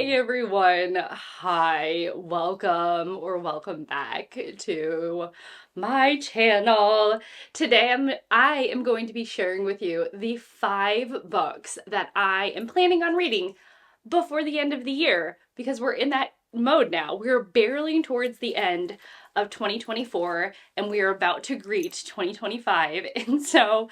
Hey everyone, hi, welcome or welcome back to my channel. Today I am going to be sharing with you the 5 books that I am planning on reading before the end of the year because we're in that mode now. We're barreling towards the end of 2024 and we are about to greet 2025. And so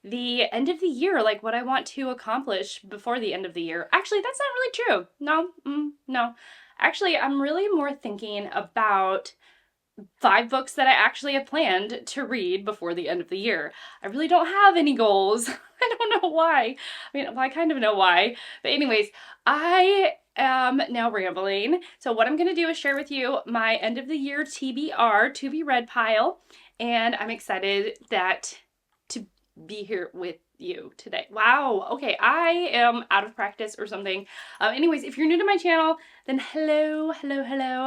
the end of the year, like what I want to accomplish before the end of the year. Actually, that's not really true. No. Actually, I'm really more thinking about 5 books that I actually have planned to read before the end of the year. I really don't have any goals. I don't know why. I mean, well, I kind of know why. But anyways, I am now rambling. So what I'm going to do is share with you my end of the year TBR, to be read pile. And I'm excited to be here with you today. Wow. Okay, I am out of practice or something. Anyways, if you're new to my channel, then hello.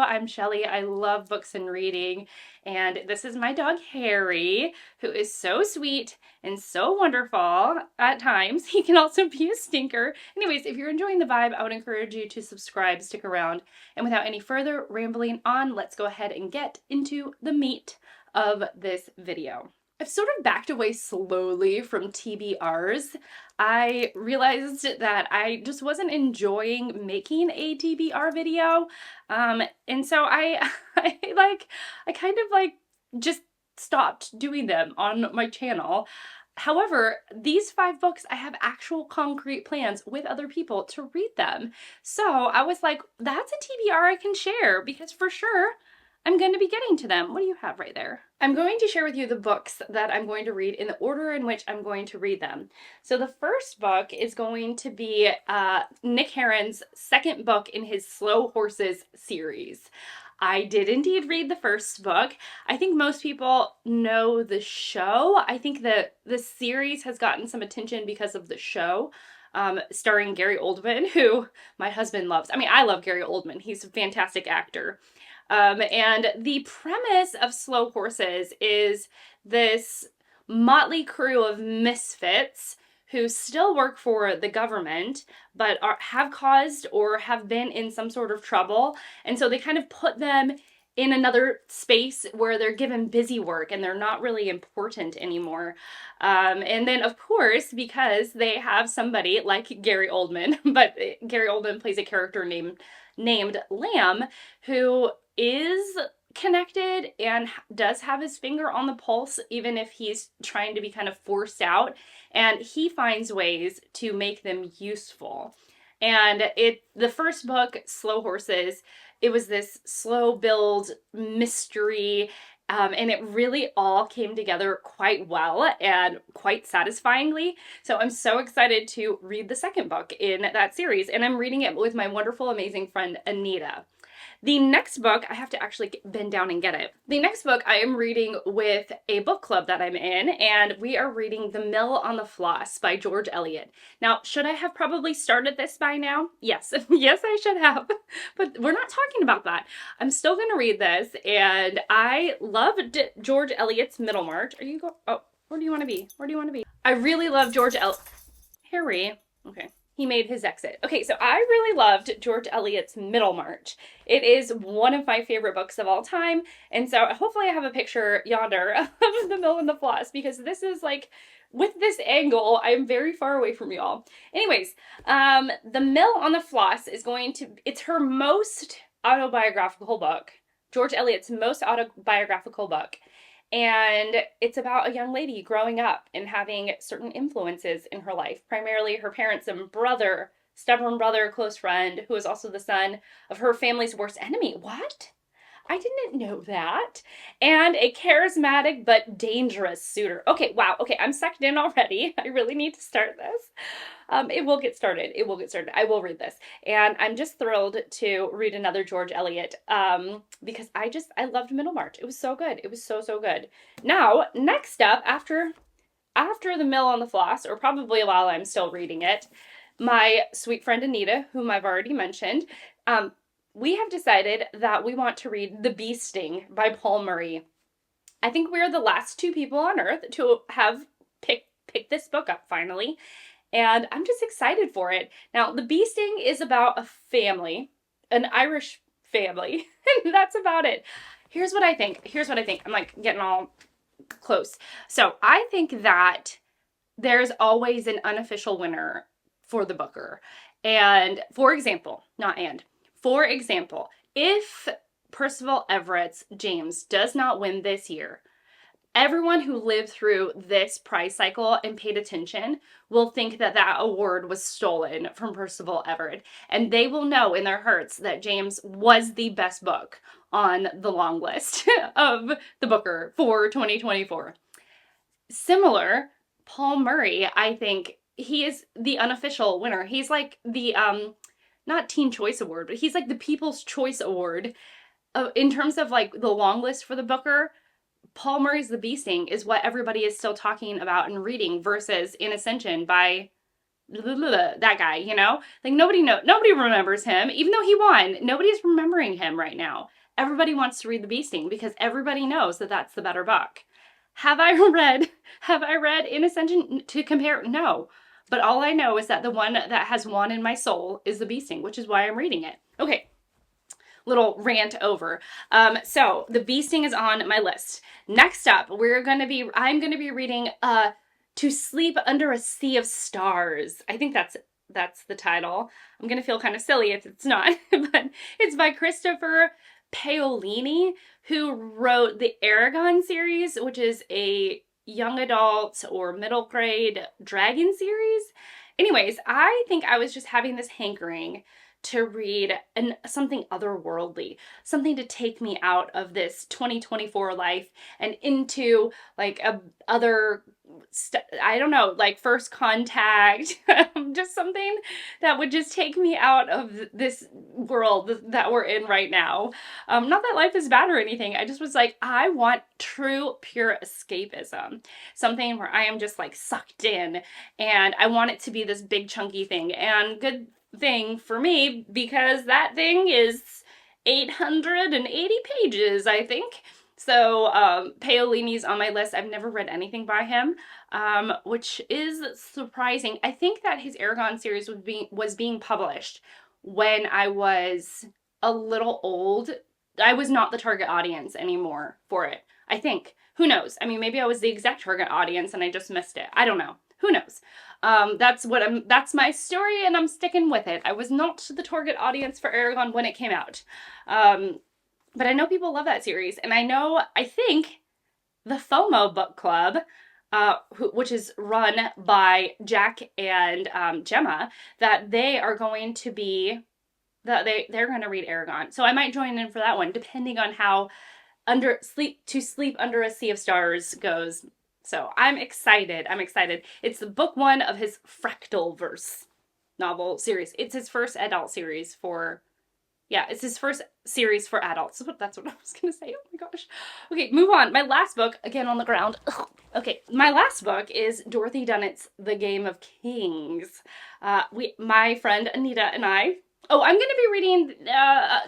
I'm Shelly. I love books and reading. And this is my dog, Harry, who is so sweet and so wonderful at times. He can also be a stinker. Anyways, if you're enjoying the vibe, I would encourage you to subscribe, stick around. And without any further rambling on, let's go ahead and get into the meat of this video. I've sort of backed away slowly from TBRs. I realized that I just wasn't enjoying making a TBR video. And so I kind of like just stopped doing them on my channel. However, these 5 books, I have actual concrete plans with other people to read them. So I was like, that's a TBR I can share because for sure, I'm going to be getting to them. What do you have right there? I'm going to share with you the books that I'm going to read in the order in which I'm going to read them. So the first book is going to be Nick Herron's second book in his Slow Horses series. I did indeed read the first book. I think most people know the show. I think that the series has gotten some attention because of the show. Starring Gary Oldman, who my husband loves. I mean, I love Gary Oldman. He's a fantastic actor. And the premise of Slow Horses is this motley crew of misfits who still work for the government, but have caused or have been in some sort of trouble. And so they kind of put them in another space where they're given busy work and they're not really important anymore. And then, of course, because they have somebody like Gary Oldman, but Gary Oldman plays a character named Lamb, who is connected and does have his finger on the pulse, even if he's trying to be kind of forced out, and he finds ways to make them useful. And the first book, Slow Horses, it was this slow build mystery, and it really all came together quite well and quite satisfyingly. So I'm so excited to read the second book in that series, and I'm reading it with my wonderful, amazing friend, Anita. The next book, I have to actually bend down and get it. The next book I am reading with a book club that I'm in, and we are reading The Mill on the Floss by George Eliot. Now, should I have probably started this by now? Yes. Yes, I should have. But we're not talking about that. I'm still going to read this, and I loved George Eliot's Middlemarch. Oh, where do you want to be? Where do you want to be? I really love Harry. Okay. He made his exit. Okay, so I really loved George Eliot's Middlemarch. It is one of my favorite books of all time, and so hopefully I have a picture yonder of the Mill on the Floss, because this is like, with this angle, I'm very far away from y'all. Anyways, The Mill on the Floss it's her most autobiographical book, George Eliot's most autobiographical book. And it's about a young lady growing up and having certain influences in her life, primarily her parents and brother, stubborn brother, close friend, who is also the son of her family's worst enemy. What? I didn't know that. And a charismatic but dangerous suitor. Okay, wow. Okay, I'm sucked in already. I really need to start this. It will get started. It will get started. I will read this. And I'm just thrilled to read another George Eliot because I loved Middlemarch. It was so good. It was so good. Now, next up, after The Mill on the Floss, or probably while I'm still reading it, my sweet friend Anita, whom I've already mentioned, we have decided that we want to read The Bee Sting by Paul Murray. I think we're the last 2 people on earth to have picked this book up finally. and I'm just excited for it. Now, The Bee Sting is about a family, an Irish family, and that's about it. Here's what I think. I'm like getting all close. So I think that there's always an unofficial winner for the Booker. And for example, if Percival Everett's James does not win this year, everyone who lived through this prize cycle and paid attention will think that that award was stolen from Percival Everett. And they will know in their hearts that James was the best book on the long list of the Booker for 2024. Similar, Paul Murray, I think he is the unofficial winner. He's like the, not Teen Choice Award, but he's like the People's Choice Award. In terms of like the long list for the Booker, Paul Murray's The Bee Sting is what everybody is still talking about and reading versus In Ascension by that guy, you know? Like nobody remembers him. Even though he won, nobody's remembering him right now. Everybody wants to read The Bee Sting because everybody knows that that's the better book. Have I read In Ascension to compare? No. But all I know is that the one that has won in my soul is The Bee Sting, which is why I'm reading it. Okay. Little rant over. So The Bee Sting is on my list. Next up, I'm gonna be reading To Sleep Under a Sea of Stars. I think that's the title. I'm gonna feel kind of silly if it's not, but it's by Christopher Paolini, who wrote the Aragon series, which is a young adult or middle grade dragon series. Anyways, I think I was just having this hankering to read something otherworldly, something to take me out of this 2024 life and into like I don't know, like First Contact, just something that would just take me out of this world that we're in right now. Not that life is bad or anything. I just was like, I want true, pure escapism. Something where I am just like sucked in and I want it to be this big chunky thing. And good thing for me because that thing is 880 pages, I think. So Paolini's on my list. I've never read anything by him, which is surprising. I think that his Aragon series was being published when I was a little old. I was not the target audience anymore for it, I think. Who knows? I mean, maybe I was the exact target audience and I just missed it. I don't know. Who knows? That's my story and I'm sticking with it. I was not the target audience for Aragon when it came out. But I know people love that series, and I think the FOMO book club, which is run by Jack and Gemma, that they're going to read Aragon. So I might join in for that one, depending on how To Sleep Under a Sea of Stars goes. So I'm excited. It's book one of his Fractalverse novel series. It's his first adult series it's his first series for adults. That's what I was going to say. Oh my gosh. Okay, move on. My last book, again on the ground. Okay, my last book is Dorothy Dunnett's The Game of Kings. My friend Anita and I'm going to be reading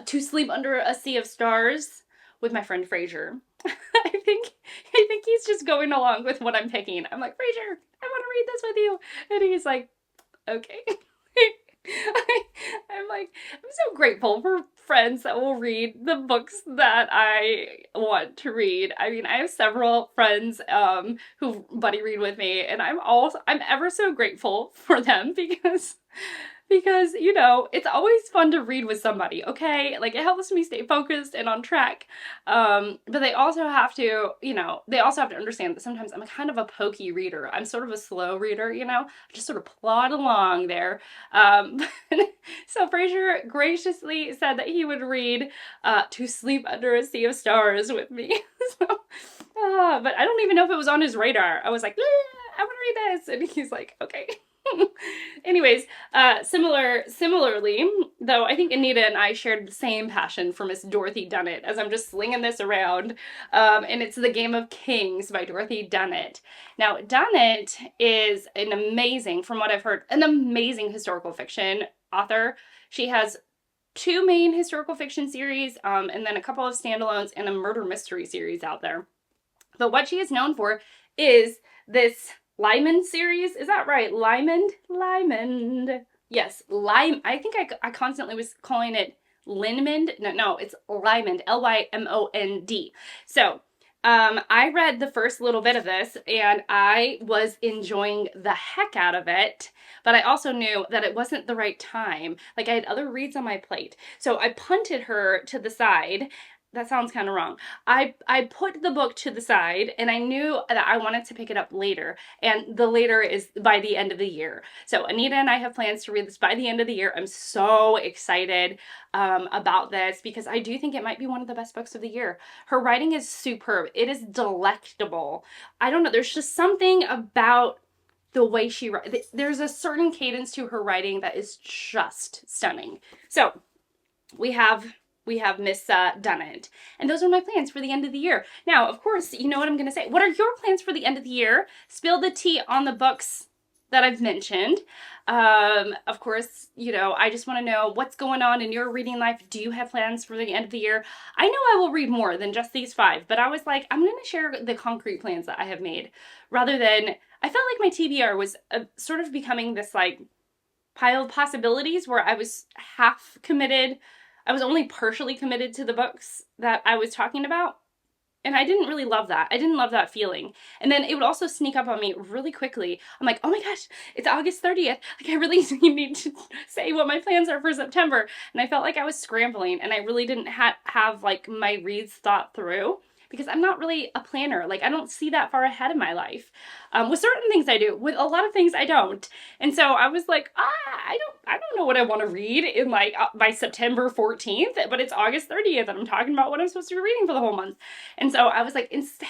To Sleep Under a Sea of Stars with my friend Fraser. I think he's just going along with what I'm picking. I'm like, Fraser, I want to read this with you. And he's like, okay. I'm so grateful for friends that will read the books that I want to read. I mean, I have several friends who buddy read with me, and I'm ever so grateful for them because you know, it's always fun to read with somebody, okay? Like, it helps me stay focused and on track. But they also have to understand that sometimes I'm kind of a pokey reader. I'm sort of a slow reader, you know? I just sort of plod along there. So Fraser graciously said that he would read To Sleep Under a Sea of Stars with me. But I don't even know if it was on his radar. I was like, I want to read this. And he's like, okay. Anyways, similarly, though, I think Anita and I shared the same passion for Miss Dorothy Dunnett as I'm just slinging this around. And it's The Game of Kings by Dorothy Dunnett. Now, Dunnett is from what I've heard, an amazing historical fiction author. She has 2 main historical fiction series, and then a couple of standalones and a murder mystery series out there. But what she is known for is this Lyman series. Is that right? Lymond. Yes, Lime. I think I constantly was calling it Linmond. No, it's Lymond. Lymond. So, I read the first little bit of this and I was enjoying the heck out of it, but I also knew that it wasn't the right time. Like I had other reads on my plate. So I punted her to the side. That sounds kind of wrong. I put the book to the side and I knew that I wanted to pick it up later. And the later is by the end of the year. So Anita and I have plans to read this by the end of the year. I'm so excited about this because I do think it might be one of the best books of the year. Her writing is superb. It is delectable. I don't know. There's just something about the way she writes. There's a certain cadence to her writing that is just stunning. So we have Miss Dunnett. And those are my plans for the end of the year. Now, of course, you know what I'm going to say. What are your plans for the end of the year? Spill the tea on the books that I've mentioned. Of course, you know, I just want to know what's going on in your reading life. Do you have plans for the end of the year? I know I will read more than just these 5, but I was like, I'm going to share the concrete plans that I have made rather than, I felt like my TBR was sort of becoming this like pile of possibilities where I was half committed. I was only partially committed to the books that I was talking about. And I didn't really love that. I didn't love that feeling. And then it would also sneak up on me really quickly. I'm like, oh my gosh, it's August 30th. Like I really need to say what my plans are for September. And I felt like I was scrambling and I really didn't have like my reads thought through because I'm not really a planner. Like I don't see that far ahead in my life. With certain things I do, with a lot of things I don't. And so I was like, I don't know what I want to read in like by September 14th, but it's August 30th and I'm talking about what I'm supposed to be reading for the whole month. And so I was like, instead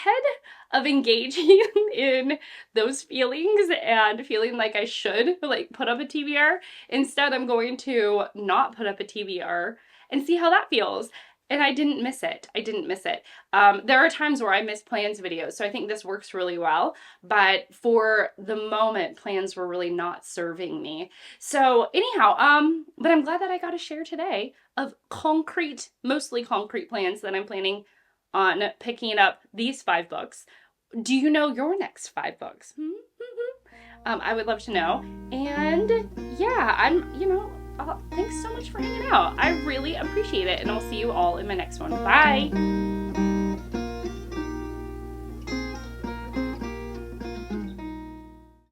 of engaging in those feelings and feeling like I should like put up a TBR, instead I'm going to not put up a TBR and see how that feels. And I didn't miss it. I didn't miss it. There are times where I miss plans videos, so I think this works really well. But for the moment, plans were really not serving me. So anyhow, but I'm glad that I got to share today of concrete, mostly concrete plans that I'm planning on picking up these 5 books. Do you know your next 5 books? I would love to know. And yeah, thanks so much for hanging out. I really appreciate it. And I'll see you all in my next one. Bye.